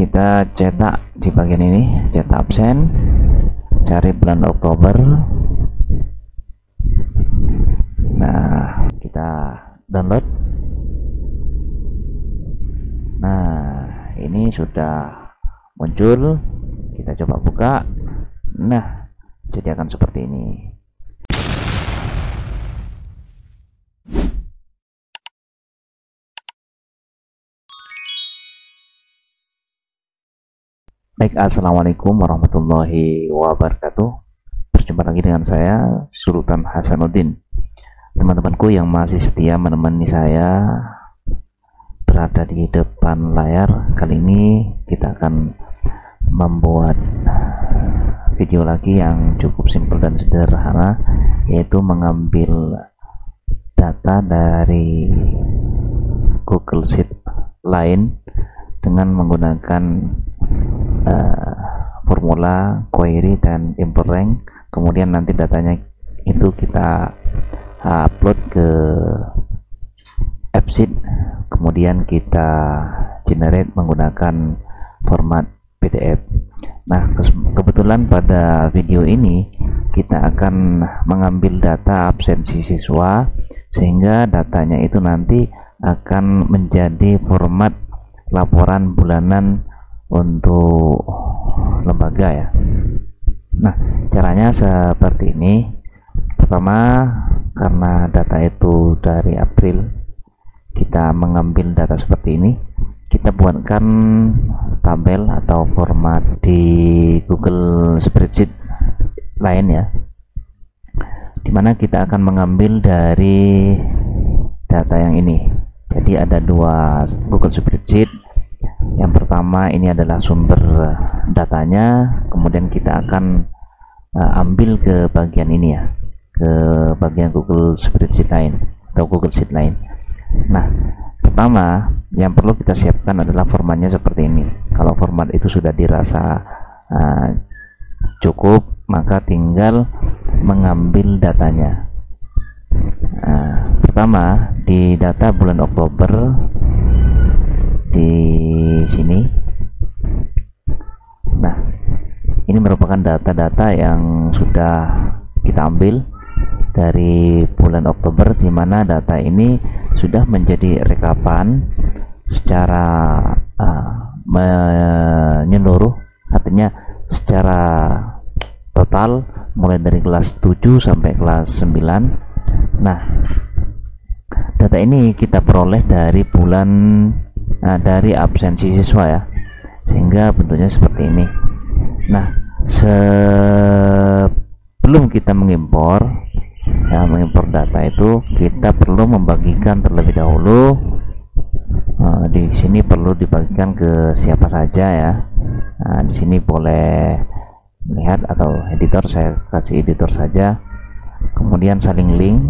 kita cetak di bagian ini, cetak absen, cari bulan Oktober. Nah, kita download. Nah, ini sudah muncul, kita coba buka. Nah, jadi akan seperti ini. Baik, assalamualaikum warahmatullahi wabarakatuh. Berjumpa lagi dengan saya, Sultan Hasanuddin. Teman-temanku yang masih setia menemani saya berada di depan layar, kali ini kita akan membuat video lagi yang cukup simpel dan sederhana, yaitu mengambil data dari Google Sheet lain dengan menggunakan formula query dan import rank. Kemudian nanti datanya itu kita upload ke AppSheet, kemudian kita generate menggunakan format PDF. Nah, kebetulan pada video ini kita akan mengambil data absensi siswa, sehingga datanya itu nanti akan menjadi format laporan bulanan untuk lembaga ya. Nah, caranya seperti ini. Pertama, karena data itu dari April, kita mengambil data seperti ini, kita buatkan tabel atau format di Google Spreadsheet lain ya, dimana kita akan mengambil dari data yang ini. Jadi ada dua Google Spreadsheet. Yang pertama ini adalah sumber datanya, kemudian kita akan ambil ke bagian ini ya, ke bagian Google Spreadsheet lain atau Google Sheet lain. Nah, pertama yang perlu kita siapkan adalah formatnya seperti ini. Kalau format itu sudah dirasa cukup, maka tinggal mengambil datanya. Pertama, di data bulan Oktober di sini. Nah, ini merupakan data-data yang sudah kita ambil dari bulan Oktober, di mana data ini sudah menjadi rekapan secara menyeluruh, artinya secara total mulai dari kelas 7 sampai kelas 9. Nah, data ini kita peroleh dari bulan dari absensi siswa ya, sehingga bentuknya seperti ini. Nah, sebelum kita mengimpor data itu, kita perlu membagikan terlebih dahulu. Di sini perlu dibagikan ke siapa saja ya. Nah, di sini boleh melihat atau editor, saya kasih editor saja. Kemudian saling link.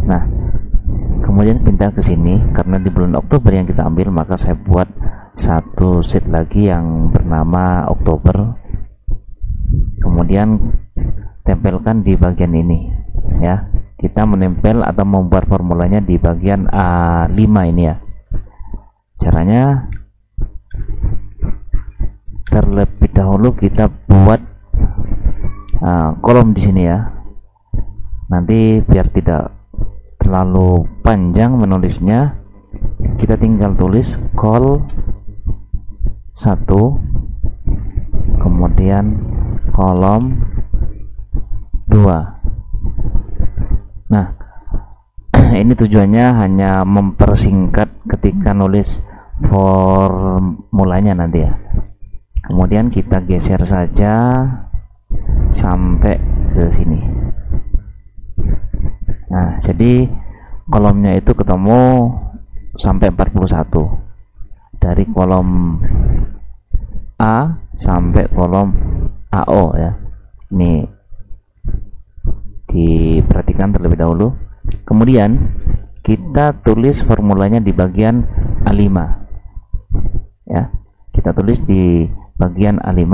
Nah, kemudian pindah ke sini, karena di bulan Oktober yang kita ambil, maka saya buat satu sheet lagi yang bernama Oktober. Kemudian tempelkan di bagian ini ya. Kita menempel atau membuat formulanya di bagian A5 ini ya. Caranya, terlebih dahulu kita buat kolom di sini ya. Nanti biar tidak terlalu panjang menulisnya, kita tinggal tulis col 1, kemudian kolom 2. Nah, ini tujuannya hanya mempersingkat ketika nulis formulanya nanti ya. Kemudian kita geser saja sampai ke sini. Nah, jadi kolomnya itu ketemu sampai 41, dari kolom A sampai kolom AO ya. Ini diperhatikan terlebih dahulu. Kemudian kita tulis formulanya di bagian A5 ya. Kita tulis di bagian A5,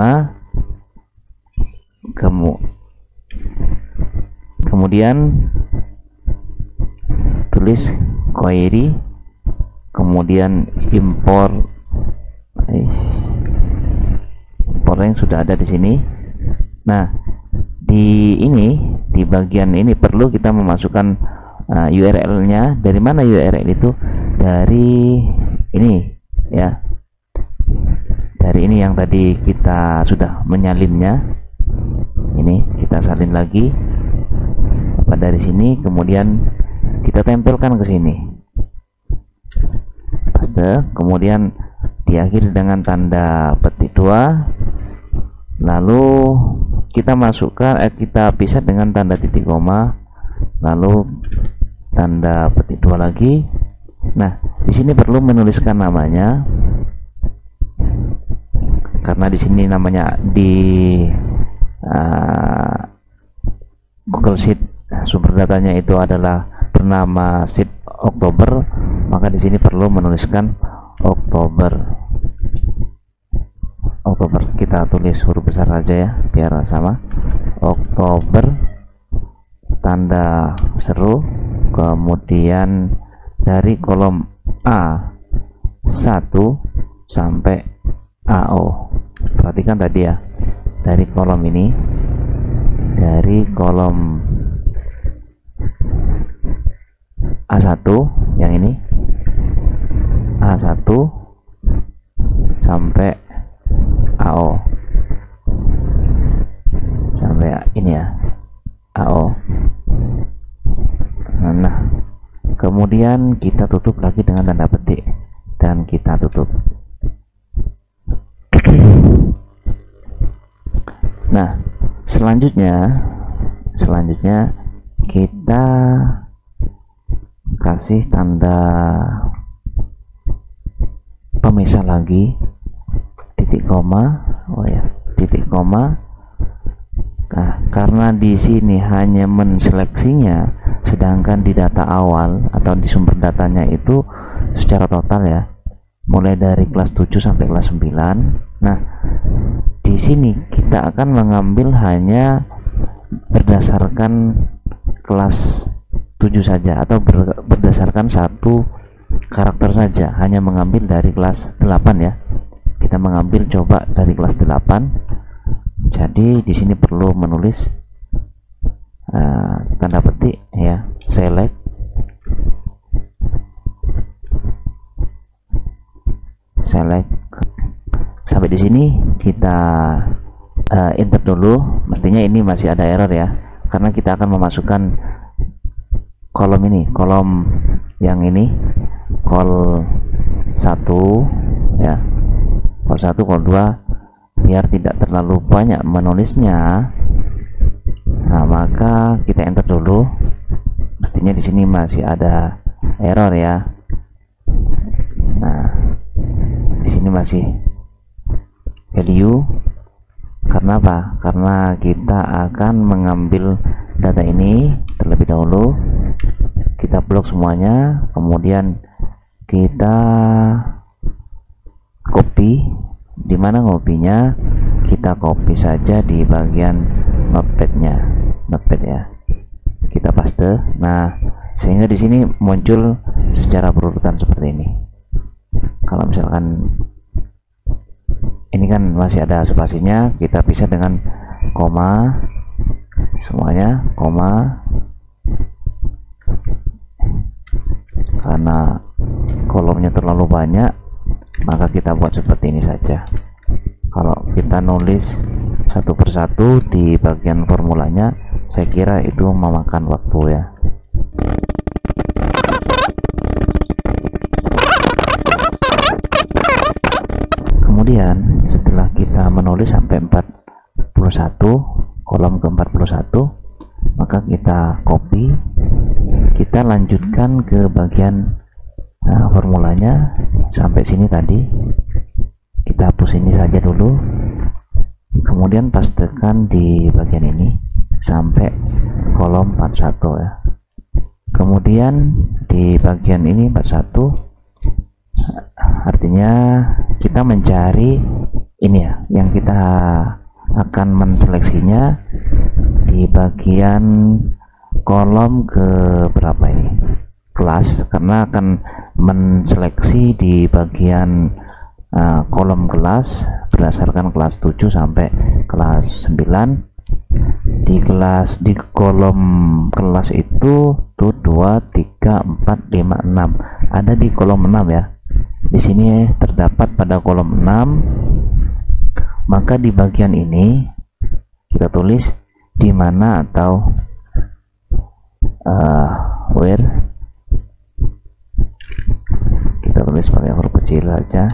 kemudian tulis query, kemudian import yang sudah ada di sini. Nah, di bagian ini perlu kita memasukkan URL-nya. Dari mana URL itu? Dari ini ya, dari ini yang tadi kita sudah menyalinnya. Ini kita salin lagi dari sini, kemudian kita tempelkan ke sini, paste, kemudian diakhiri dengan tanda petik 2, lalu kita masukkan kita pisah dengan tanda titik koma, lalu tanda petik 2 lagi. Nah, di sini perlu menuliskan namanya, karena di sini namanya di Google Sheet sumber datanya itu adalah bernama Sheet Oktober, maka di sini perlu menuliskan Oktober. Kita tulis huruf besar saja ya, biar sama. Oktober, tanda seru, kemudian dari kolom A1 sampai AO. Perhatikan tadi ya, dari kolom ini, dari kolom A1 yang ini, A1 sampai AO, sampai ini ya, AO. Nah, kemudian kita tutup lagi dengan tanda petik dan kita tutup. Nah, selanjutnya kita kasih tanda pemisah lagi, titik koma. Titik koma. Nah, karena di sini hanya menseleksinya, sedangkan di data awal atau di sumber datanya itu secara total ya, mulai dari kelas 7 sampai kelas 9. Nah, di sini kita akan mengambil hanya berdasarkan kelas 7 saja, atau berdasarkan satu karakter saja, hanya mengambil dari kelas 8 ya. Kita mengambil coba dari kelas 8. Jadi di sini perlu menulis tanda petik ya, select, sampai di sini kita enter dulu. Mestinya ini masih ada error ya, karena kita akan memasukkan kolom ini, kolom yang ini, call 1 ya, call 1, call 2, biar tidak terlalu banyak menulisnya. Nah, maka kita enter dulu. Mestinya di sini masih ada error ya. Nah, di sini masih value. Karena apa? Karena kita akan mengambil data ini terlebih dahulu. Kita blok semuanya, kemudian kita copy. Di mana ngopinya? Kita copy saja di bagian notepad-nya, notepad ya. Kita paste. Nah, sehingga di sini muncul secara berurutan seperti ini. Kalau misalkan ini kan masih ada spasinya, kita pisah dengan koma, semuanya koma, karena kolomnya terlalu banyak maka kita buat seperti ini saja. Kalau kita nulis satu persatu di bagian formulanya, saya kira itu memakan waktu ya. Kemudian setelah kita menulis sampai 41, kolom ke 41, maka kita copy, kita lanjutkan ke bagian formulanya sampai sini tadi. Kita hapus ini saja dulu, kemudian pastekan di bagian ini sampai kolom 41 ya. Kemudian di bagian ini 41, artinya kita mencari ini ya, yang kita akan menseleksinya di bagian kolom ke berapa ini, kelas, karena akan menseleksi di bagian kolom kelas berdasarkan kelas 7 sampai kelas 9. Di kolom kelas itu tuh 2, 3, 4, 5, 6 ada di kolom 6 ya. Di sini terdapat pada kolom 6, maka di bagian ini kita tulis di mana atau where, kita tulis pakai huruf kecil aja.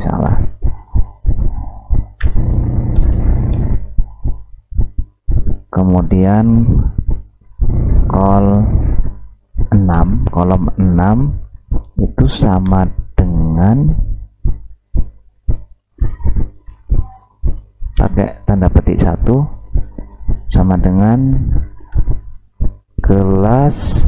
Salah. Kemudian kolom 6 itu sama dengan, pakai tanda petik 1, sama dengan kelas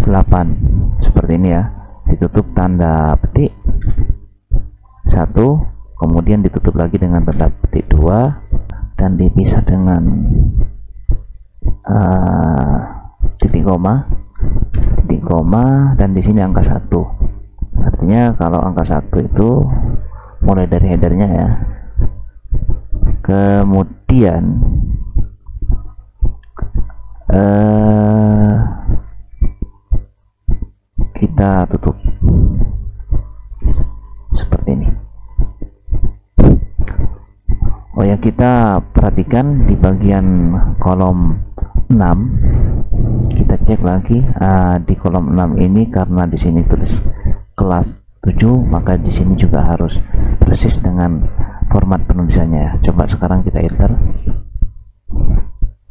8 seperti ini ya, ditutup tanda petik 1, kemudian ditutup lagi dengan tanda petik 2 dan dipisah dengan titik koma, dan di sini angka 1. Artinya kalau angka 1 itu mulai dari headernya ya. Kemudian kita tutup seperti ini. Oh ya, kita perhatikan di bagian kolom 6, kita cek lagi di kolom 6 ini, karena di sini tulis kelas 7, maka di sini juga harus persis dengan format penulisannya ya. Coba sekarang kita enter.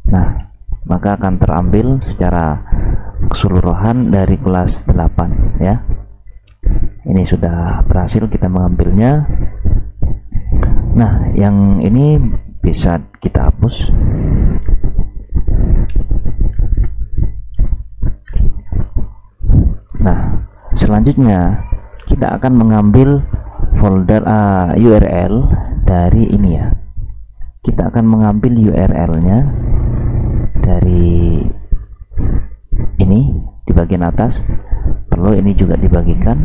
Nah, maka akan terambil secara keseluruhan dari kelas 8 ya. Ini sudah berhasil kita mengambilnya. Nah, yang ini bisa kita hapus. Nah, selanjutnya kita akan mengambil folder URL dari ini ya. Kita akan mengambil URL-nya dari ini di bagian atas. Perlu ini juga dibagikan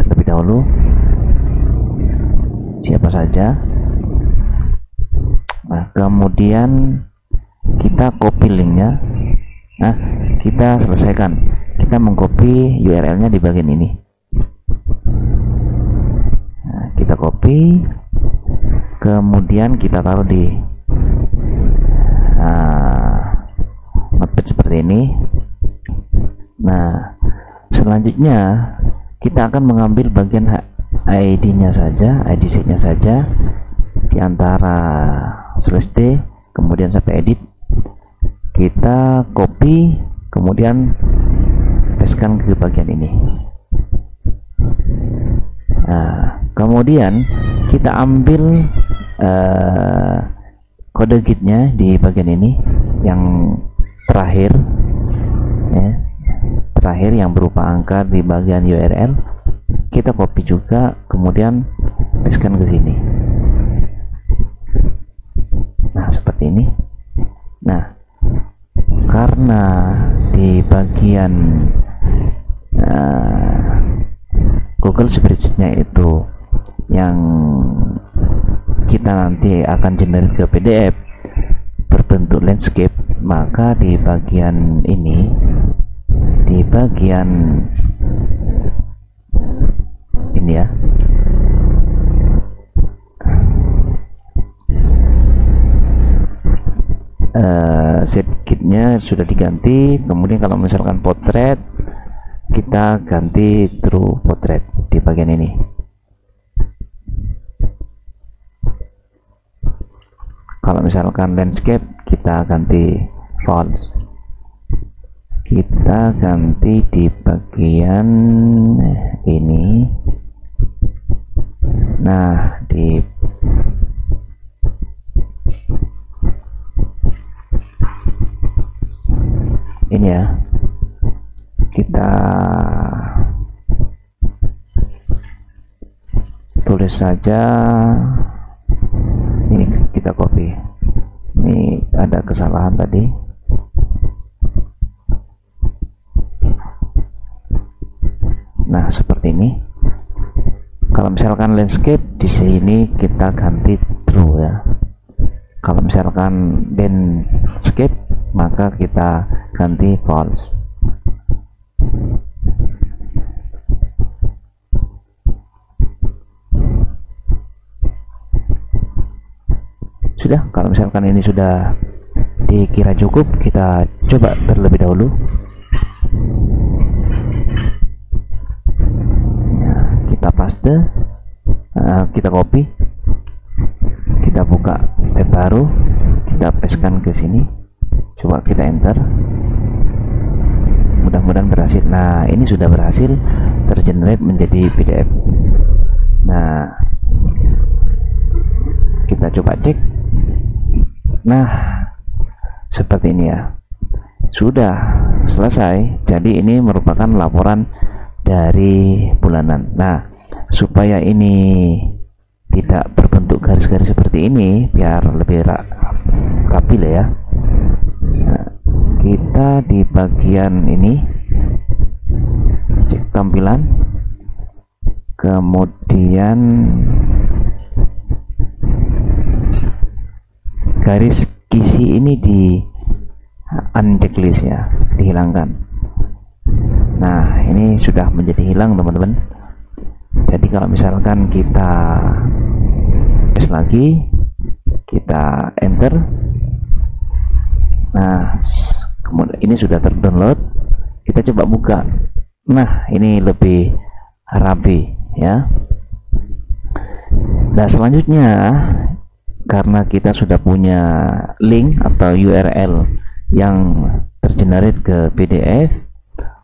terlebih dahulu. Siapa saja. Nah, kemudian kita copy linknya. Nah, kita selesaikan. Kita mengcopy URL-nya di bagian ini. Nah, kita copy, kemudian kita taruh di notepad seperti ini. Nah, selanjutnya kita akan mengambil bagian ID-nya saja, ID sheet-nya saja, di antara /d kemudian sampai edit. Kita copy, kemudian pastekan ke bagian ini. Nah, kemudian kita ambil kode git-nya di bagian ini yang terakhir ya, terakhir yang berupa angka di bagian URL. Kita copy juga, kemudian pastekan ke sini. Nah, seperti ini. Nah, karena di bagian Google Spreadsheet-nya itu yang kita nanti akan generate ke PDF berbentuk landscape, maka di bagian ini, di bagian ini ya, shape kitnya sudah diganti. Kemudian kalau misalkan potret, kita ganti true portrait di bagian ini. Kalau misalkan landscape, kita ganti false. Kita ganti di bagian ini. Nah, di ini ya, kita tulis saja ini, kita copy. Ini ada kesalahan tadi. Nah, seperti ini. Kalau misalkan landscape di sini kita ganti true ya. Kalau misalkan landscape maka kita ganti false. Sudah, kalau misalkan ini sudah dikira cukup, kita coba terlebih dahulu. Nah, kita paste, kita copy, kita buka tab baru, kita pastekan ke sini, coba kita enter. Mudah-mudahan berhasil. Nah, ini sudah berhasil tergenerate menjadi PDF. Nah, kita coba cek. Nah, seperti ini ya, sudah selesai. Jadi ini merupakan laporan dari bulanan. Nah, supaya ini tidak berbentuk garis-garis seperti ini, biar lebih rapi lah ya. Nah, kita di bagian ini cek tampilan, kemudian garis kisi ini di unchecklist ya, dihilangkan. Nah, ini sudah menjadi hilang teman-teman. Jadi kalau misalkan kita paste lagi, kita enter. Nah, kemudian ini sudah terdownload. Kita coba buka. Nah, ini lebih rapi ya. Nah, selanjutnya karena kita sudah punya link atau URL yang tergenerate ke PDF,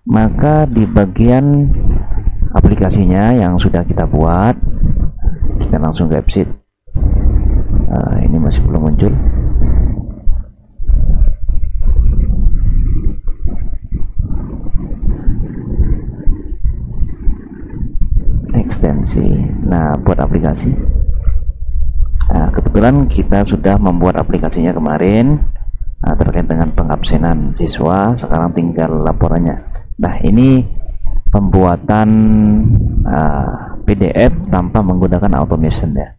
maka di bagian aplikasinya yang sudah kita buat, kita langsung ke website. Ini masih belum muncul. Ekstensi. Nah, buat aplikasi. Nah, kebetulan kita sudah membuat aplikasinya kemarin terkait dengan pengabsenan siswa. Sekarang tinggal laporannya. Nah, ini pembuatan PDF tanpa menggunakan automation ya.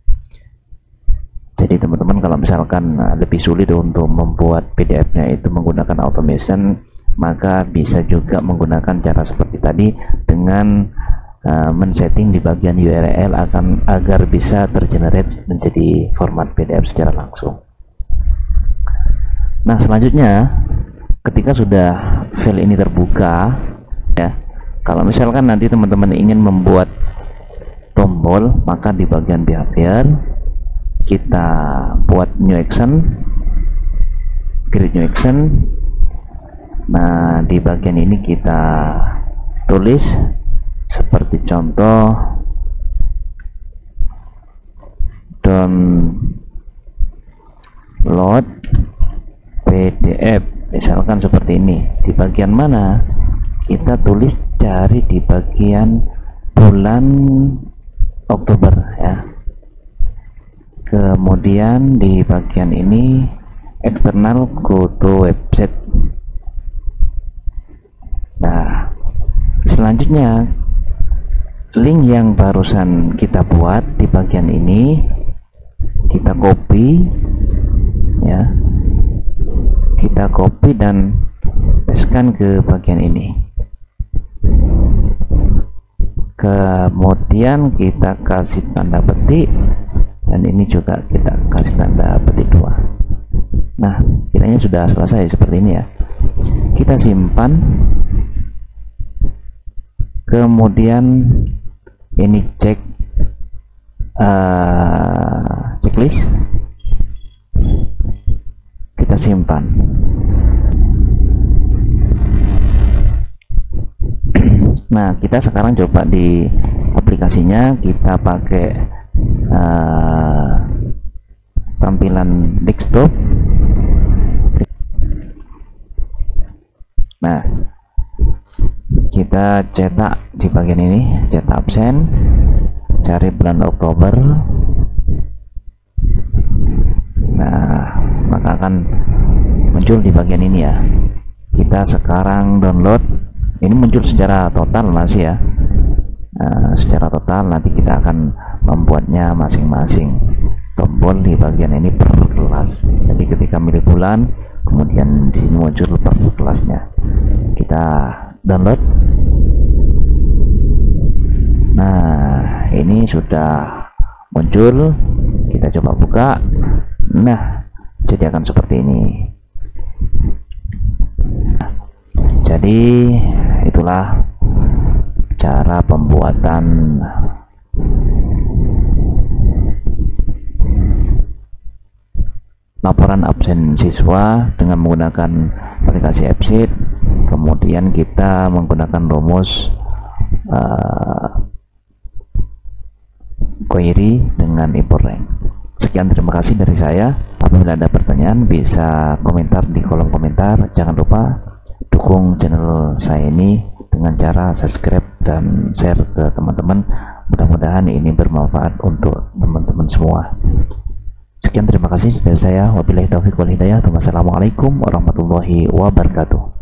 Jadi teman-teman kalau misalkan lebih sulit untuk membuat PDF-nya itu menggunakan automation, maka bisa juga menggunakan cara seperti tadi dengan men-setting di bagian URL agar bisa tergenerate menjadi format PDF secara langsung. Nah, selanjutnya ketika sudah file ini terbuka ya, kalau misalkan nanti teman-teman ingin membuat tombol, maka di bagian behavior kita buat new action, create new action. Nah, di bagian ini kita tulis seperti contoh download PDF, misalkan seperti ini. Di bagian mana? Kita tulis cari di bagian bulan Oktober ya. Kemudian di bagian ini eksternal go to website. Nah, selanjutnya link yang barusan kita buat di bagian ini kita copy ya, kita copy dan pastekan ke bagian ini. Kemudian kita kasih tanda petik, dan ini juga kita kasih tanda petik 2. Nah, kiranya sudah selesai seperti ini ya. Kita simpan, kemudian ini cek checklist, kita simpan. Nah, kita sekarang coba di aplikasinya, kita pakai tampilan desktop. Nah, kita cetak di bagian ini, cetak absen, cari bulan Oktober. Nah, maka akan muncul di bagian ini ya. Kita sekarang download, ini muncul secara total masih ya. secara total nanti kita akan membuatnya masing-masing tombol di bagian ini per kelas. Jadi ketika milih bulan, kemudian di sini muncul per kelasnya. Kita download. Nah, ini sudah muncul. Kita coba buka. Nah, jadi akan seperti ini. Jadi itulah cara pembuatan laporan absen siswa dengan menggunakan aplikasi Absit. Kemudian kita menggunakan rumus query dengan import rank. Sekian, terima kasih dari saya. Apabila ada pertanyaan bisa komentar di kolom komentar. Jangan lupa dukung channel saya ini dengan cara subscribe dan share ke teman-teman. Mudah-mudahan ini bermanfaat untuk teman-teman semua. Sekian, terima kasih dari saya. Wabillahi taufiq wal hidayah. Wassalamualaikum warahmatullahi wabarakatuh.